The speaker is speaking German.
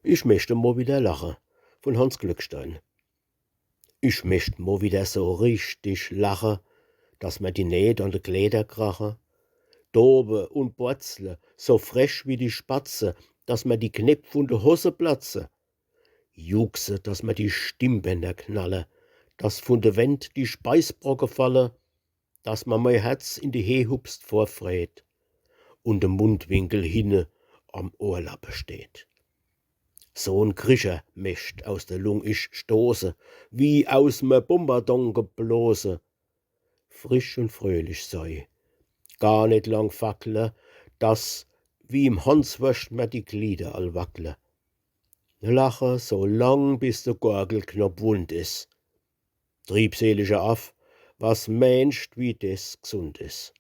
Ich möchte mo wieder lachen von Hans Glückstein. Ich möcht mo wieder so richtig lachen, dass mir die Näht an de Kleider krachen. Dobe und Borzle, so fresh wie die Spatze, dass mir die Knäpf von de Hose platze. Juchse, dass mir die Stimmbänder knalle, dass von de Wend die Speisbrocke falle, dass mir mein Herz in die Hehupst vorfrät und de Mundwinkel hinne am Ohrlappe steht. So'n Krischer mecht aus der Lung ich stoße, wie aus me Bombardon geblose. Frisch und fröhlich sei, gar nicht lang fackle, dass wie im Hanswörscht mir die Glieder all wackle. Lache so lang bis der Gorgelknopf wund is. Triebseliger Aff, was meinst wie des gesund is.